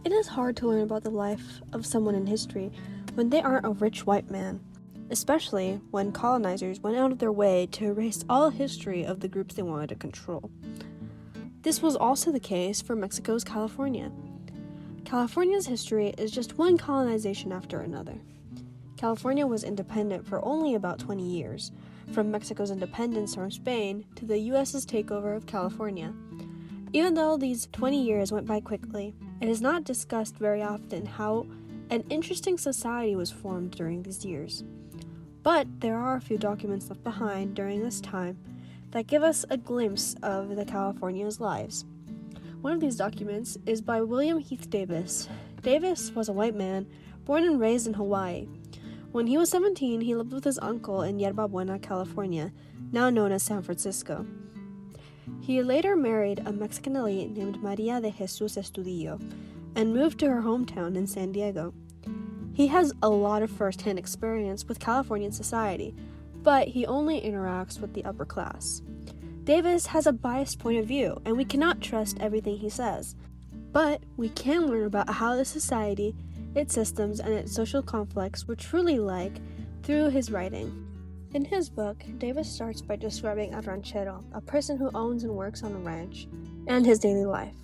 It is hard to learn about the life of someone in history when they aren't a rich white man, especially when colonizers went out of their way to erase all history of the groups they wanted to control. This was also the case for Mexico's California. California's history is just one colonization after another. California was independent for only about 20 years, from Mexico's independence from Spain to the U.S.'s takeover of California. Even though these 20 years went by quickly, it is not discussed very often how an interesting society was formed during these years. But there are a few documents left behind during this time that give us a glimpse of the California's lives. One of these documents is by William Heath Davis. Davis was a white man born and raised in Hawaii. When he was 17, he lived with his uncle in Yerba Buena, California, now known as San Francisco. He later married a Mexican elite named Maria de Jesus Estudillo and moved to her hometown in San Diego. He has a lot of first-hand experience with Californian society, but he only interacts with the upper class. Davis has a biased point of view, and we cannot trust everything he says. But we can learn about how the society, its systems, and its social conflicts were truly like through his writing. In his book, Davis starts by describing a ranchero, a person who owns and works on a ranch, and his daily life.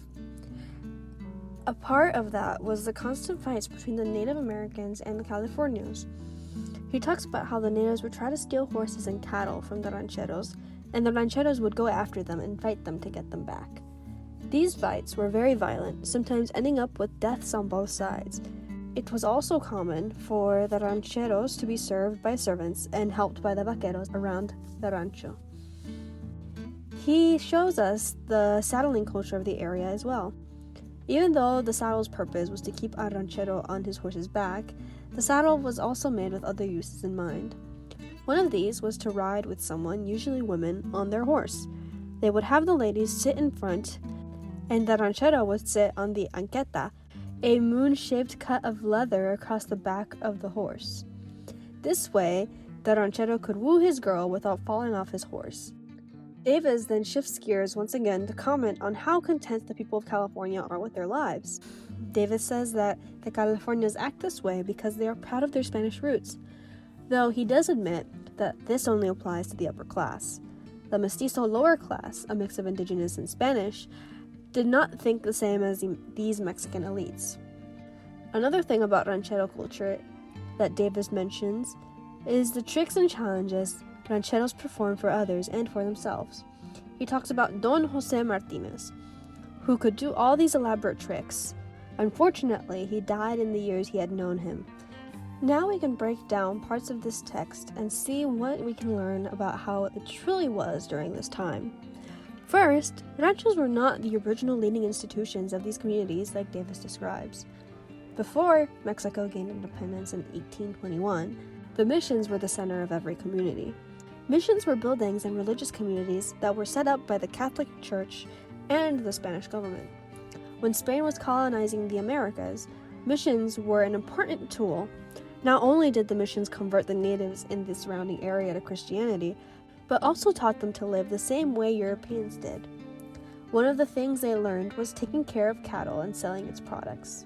A part of that was the constant fights between the Native Americans and the Californios. He talks about how the natives would try to steal horses and cattle from the rancheros, and the rancheros would go after them and fight them to get them back. These fights were very violent, sometimes ending up with deaths on both sides. It was also common for the rancheros to be served by servants and helped by the vaqueros around the rancho. He shows us the saddling culture of the area as well. Even though the saddle's purpose was to keep a ranchero on his horse's back, the saddle was also made with other uses in mind. One of these was to ride with someone, usually women, on their horse. They would have the ladies sit in front, and the ranchero would sit on the anqueta, a moon-shaped cut of leather across the back of the horse. This way, the ranchero could woo his girl without falling off his horse. Davis then shifts gears once again to comment on how content the people of California are with their lives. Davis says that the Californians act this way because they are proud of their Spanish roots, though he does admit that this only applies to the upper class. The mestizo lower class, a mix of indigenous and Spanish, did not think the same as these Mexican elites. Another thing about ranchero culture that Davis mentions is the tricks and challenges rancheros perform for others and for themselves. He talks about Don Jose Martinez, who could do all these elaborate tricks. Unfortunately, he died in the years he had known him. Now we can break down parts of this text and see what we can learn about how it truly was during this time. First, ranchos were not the original leading institutions of these communities like Davis describes. Before Mexico gained independence in 1821, the missions were the center of every community. Missions were buildings and religious communities that were set up by the Catholic Church and the Spanish government. When Spain was colonizing the Americas, missions were an important tool. Not only did the missions convert the natives in the surrounding area to Christianity, but also taught them to live the same way Europeans did. One of the things they learned was taking care of cattle and selling its products.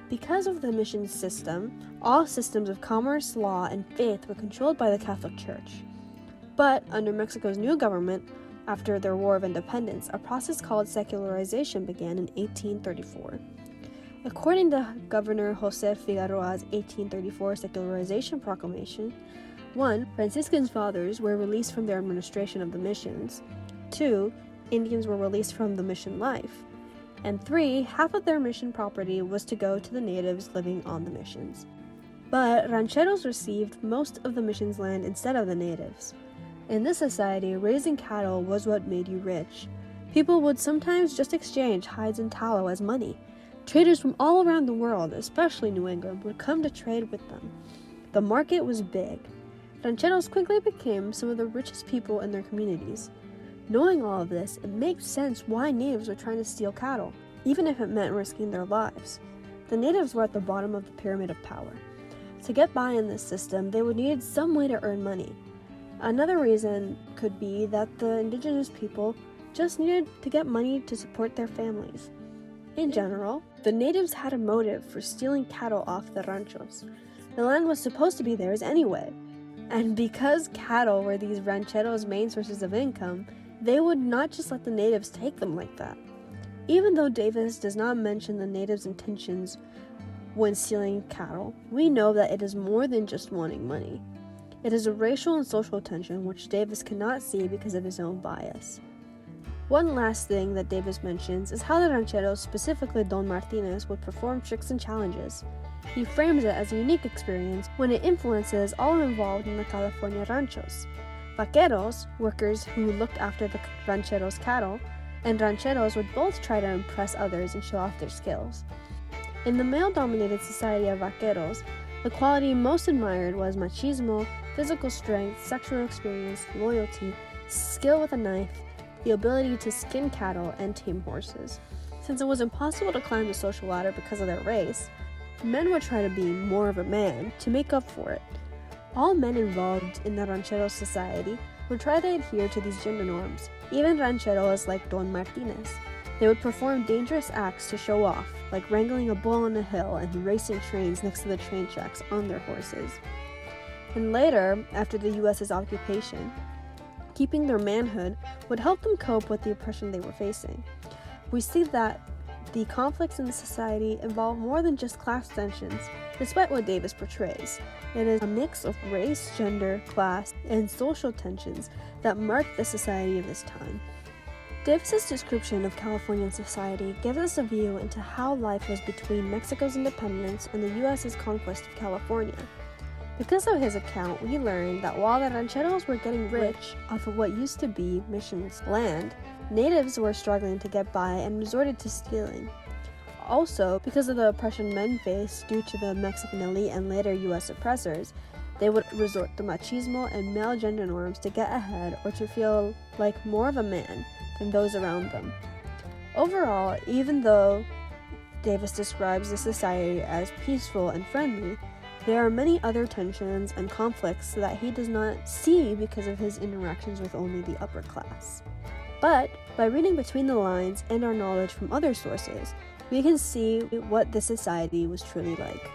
Because of the mission system, all systems of commerce, law, and faith were controlled by the Catholic Church. But under Mexico's new government, after their War of Independence, a process called secularization began in 1834. According to Governor Jose Figueroa's 1834 Secularization Proclamation, 1. Franciscan fathers were released from their administration of the missions. 2. Indians were released from the mission life. And 3. Half of their mission property was to go to the natives living on the missions. But rancheros received most of the mission's land instead of the natives. In this society, raising cattle was what made you rich. People would sometimes just exchange hides and tallow as money. Traders from all around the world, especially New England, would come to trade with them. The market was big. Rancheros quickly became some of the richest people in their communities. Knowing all of this, it makes sense why natives were trying to steal cattle, even if it meant risking their lives. The natives were at the bottom of the pyramid of power. To get by in this system, they would need some way to earn money. Another reason could be that the indigenous people just needed to get money to support their families. In general, the natives had a motive for stealing cattle off the ranchos. The land was supposed to be theirs anyway, and because cattle were these rancheros' main sources of income, they would not just let the natives take them like that. Even though Davis does not mention the natives' intentions when stealing cattle, we know that it is more than just wanting money. It is a racial and social tension which Davis cannot see because of his own bias. One last thing that Davis mentions is how the rancheros, specifically Don Martinez, would perform tricks and challenges. He frames it as a unique experience when it influences all involved in the California ranchos. Vaqueros, workers who looked after the rancheros' cattle, and rancheros would both try to impress others and show off their skills. In the male-dominated society of vaqueros, the quality most admired was machismo, physical strength, sexual experience, loyalty, skill with a knife, the ability to skin cattle and tame horses. Since it was impossible to climb the social ladder because of their race, men would try to be more of a man to make up for it. All men involved in the ranchero society would try to adhere to these gender norms, even rancheros like Don Martinez. They would perform dangerous acts to show off, like wrangling a bull on a hill and racing trains next to the train tracks on their horses. And later, after the U.S.'s occupation, keeping their manhood would help them cope with the oppression they were facing. We see that the conflicts in the society involve more than just class tensions, despite what Davis portrays. It is a mix of race, gender, class, and social tensions that mark the society of this time. Davis's description of Californian society gives us a view into how life was between Mexico's independence and the U.S.'s conquest of California. Because of his account, we learn that while the rancheros were getting rich off of what used to be Mission's land, natives were struggling to get by and resorted to stealing. Also, because of the oppression men faced due to the Mexican elite and later U.S. oppressors, they would resort to machismo and male gender norms to get ahead or to feel like more of a man than those around them. Overall, even though Davis describes the society as peaceful and friendly, there are many other tensions and conflicts that he does not see because of his interactions with only the upper class. But by reading between the lines and our knowledge from other sources, we can see what the society was truly like.